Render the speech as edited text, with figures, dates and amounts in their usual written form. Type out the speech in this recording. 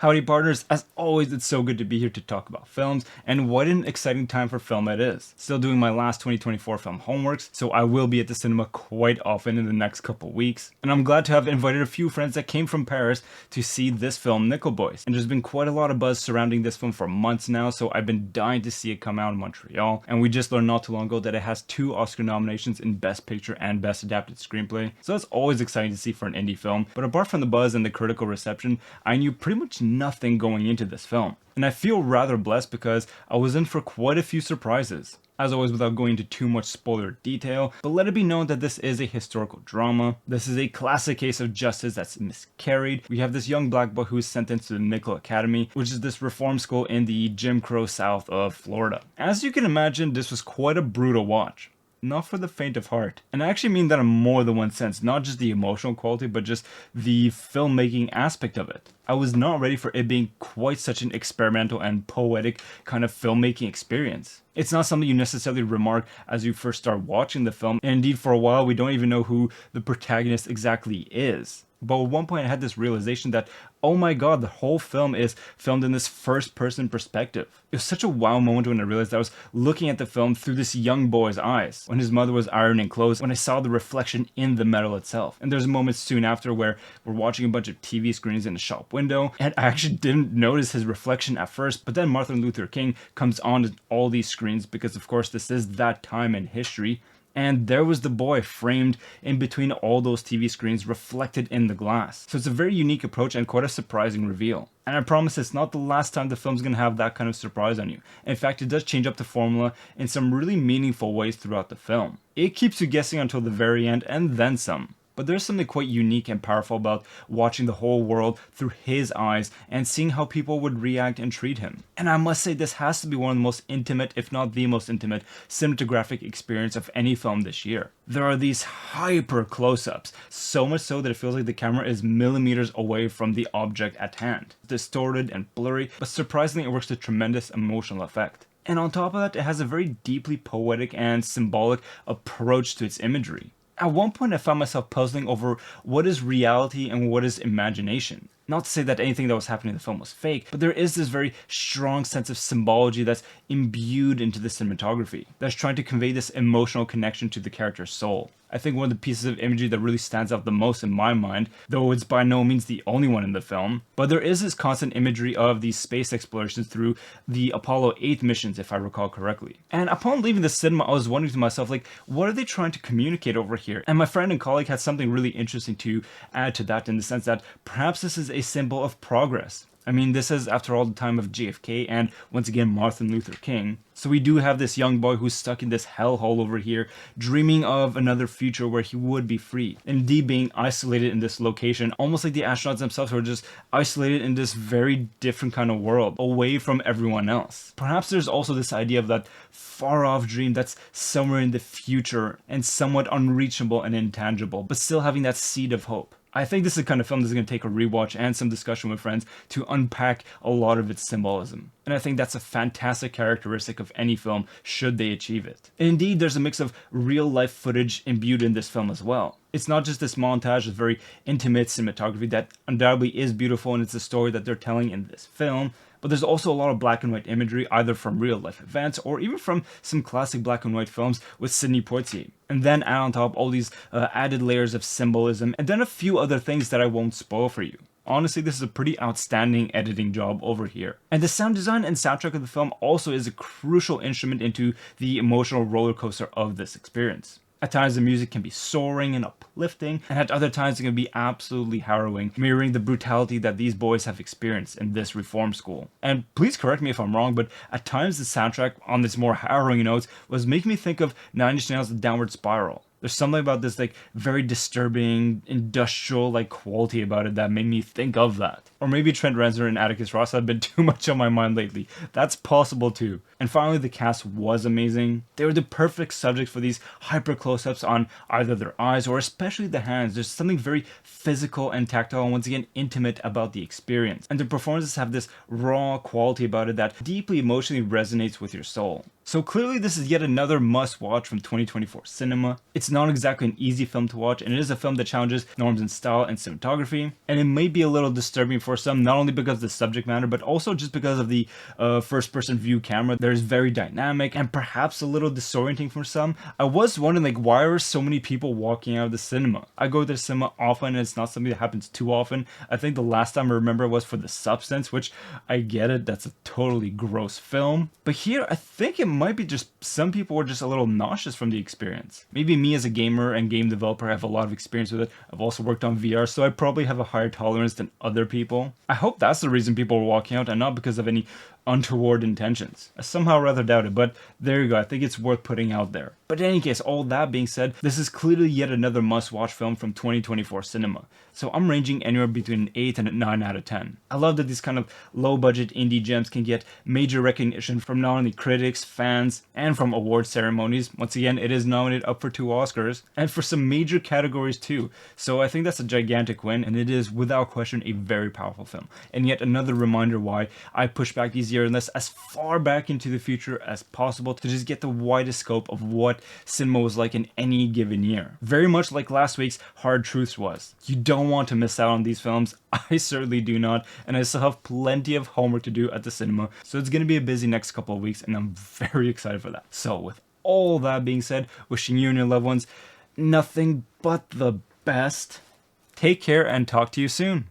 Howdy partners, as always it's so good to be here to talk about films, and what an exciting time for film it is. Still doing my last 2024 film homeworks, so I will be at the cinema quite often in the next couple weeks. And I'm glad to have invited a few friends that came from Paris to see this film Nickel Boys. And there's been quite a lot of buzz surrounding this film for months now, so I've been dying to see it come out in Montreal. And we just learned not too long ago that it has 2 Oscar nominations in Best Picture and Best Adapted Screenplay. So that's always exciting to see for an indie film. But apart from the buzz and the critical reception, I knew pretty much nothing going into this film. And I feel rather blessed because I was in for quite a few surprises. As always, without going into too much spoiler detail, but let it be known that this is a historical drama. This is a classic case of justice that's miscarried. We have this young black boy who is sentenced to the Nickel Academy, which is this reform school in the Jim Crow South of Florida. As you can imagine, this was quite a brutal watch. Not for the faint of heart. And I actually mean that in more than one sense, not just the emotional quality, but just the filmmaking aspect of it. I was not ready for it being quite such an experimental and poetic kind of filmmaking experience. It's not something you necessarily remark as you first start watching the film, and indeed for a while we don't even know who the protagonist exactly is. But at one point I had this realization that, oh my god, the whole film is filmed in this first person perspective. It was such a wow moment when I realized I was looking at the film through this young boy's eyes, when his mother was ironing clothes, when I saw the reflection in the metal itself. And there's a moment soon after where we're watching a bunch of TV screens in a shop window, and I actually didn't notice his reflection at first, but then Martin Luther King comes on to all these screens because of course this is that time in history. And there was the boy framed in between all those TV screens reflected in the glass. So it's a very unique approach and quite a surprising reveal. And I promise it's not the last time the film's gonna have that kind of surprise on you. In fact, it does change up the formula in some really meaningful ways throughout the film. It keeps you guessing until the very end and then some. But there's something quite unique and powerful about watching the whole world through his eyes and seeing how people would react and treat him. And I must say this has to be one of the most intimate, if not the most intimate, cinematographic experience of any film this year. There are these hyper close-ups, so much so that it feels like the camera is millimeters away from the object at hand. Distorted and blurry, but surprisingly it works to tremendous emotional effect. And on top of that, it has a very deeply poetic and symbolic approach to its imagery. At one point I found myself puzzling over what is reality and what is imagination. Not to say that anything that was happening in the film was fake, but there is this very strong sense of symbology that's imbued into the cinematography, that's trying to convey this emotional connection to the character's soul. I think one of the pieces of imagery that really stands out the most in my mind, though it's by no means the only one in the film, but there is this constant imagery of these space explorations through the Apollo 8 missions, if I recall correctly. And upon leaving the cinema, I was wondering to myself, like, what are they trying to communicate over here? And my friend and colleague had something really interesting to add to that, in the sense that perhaps this is a symbol of progress. I mean, this is, after all, the time of JFK and, once again, Martin Luther King. So we do have this young boy who's stuck in this hellhole over here, dreaming of another future where he would be free. Indeed, being isolated in this location, almost like the astronauts themselves who are just isolated in this very different kind of world, away from everyone else. Perhaps there's also this idea of that far-off dream that's somewhere in the future and somewhat unreachable and intangible, but still having that seed of hope. I think this is the kind of film that's going to take a rewatch and some discussion with friends to unpack a lot of its symbolism. And I think that's a fantastic characteristic of any film, should they achieve it. And indeed, there's a mix of real-life footage imbued in this film as well. It's not just this montage of very intimate cinematography that undoubtedly is beautiful, and it's the story that they're telling in this film, but there's also a lot of black and white imagery, either from real life events or even from some classic black and white films with Sidney Poitier. And then add on top all these added layers of symbolism, and then a few other things that I won't spoil for you. Honestly, this is a pretty outstanding editing job over here. And the sound design and soundtrack of the film also is a crucial instrument into the emotional roller coaster of this experience. At times the music can be soaring and uplifting, and at other times it can be absolutely harrowing, mirroring the brutality that these boys have experienced in this reform school. And please correct me if I'm wrong, but at times the soundtrack on this more harrowing notes was making me think of Nine Inch Nails' The Downward Spiral. There's something about this like very disturbing, industrial like quality about it that made me think of that. Or maybe Trent Reznor and Atticus Ross have been too much on my mind lately. That's possible too. And finally, the cast was amazing. They were the perfect subject for these hyper close-ups on either their eyes or especially the hands. There's something very physical and tactile and once again intimate about the experience. And the performances have this raw quality about it that deeply emotionally resonates with your soul. So clearly this is yet another must-watch from 2024 cinema. It's not exactly an easy film to watch, and it is a film that challenges norms in style and cinematography, and it may be a little disturbing for for some, not only because of the subject matter, but also just because of the first person view camera. There's very dynamic and perhaps a little disorienting for some. I was wondering, like, why are so many people walking out of the cinema? I go to the cinema often, and it's not something that happens too often. I think the last time I remember was for The Substance, which I get it, that's a totally gross film. But here, I think it might be just some people were just a little nauseous from the experience. Maybe me as a gamer and game developer have a lot of experience with it. I've also worked on VR, so I probably have a higher tolerance than other people. I hope that's the reason people were walking out and not because of any untoward intentions. I somehow rather doubt it, but there you go. I think it's worth putting out there. But in any case, all that being said, this is clearly yet another must-watch film from 2024 cinema. So I'm ranging anywhere between an 8 and a 9 out of 10. I love that these kind of low-budget indie gems can get major recognition from not only critics, fans, and from award ceremonies. Once again, it is nominated up for 2 Oscars, and for some major categories too. So I think that's a gigantic win, and it is without question a very powerful film. And yet another reminder why I push back these year lists as far back into the future as possible to just get the widest scope of what cinema was like in any given year. Very much like last week's Hard Truths was. You don't want to miss out on these films. I certainly do not, and I still have plenty of homework to do at the cinema, so it's going to be a busy next couple of weeks, and I'm very excited for that. So with all that being said, wishing you and your loved ones nothing but the best. Take care and talk to you soon.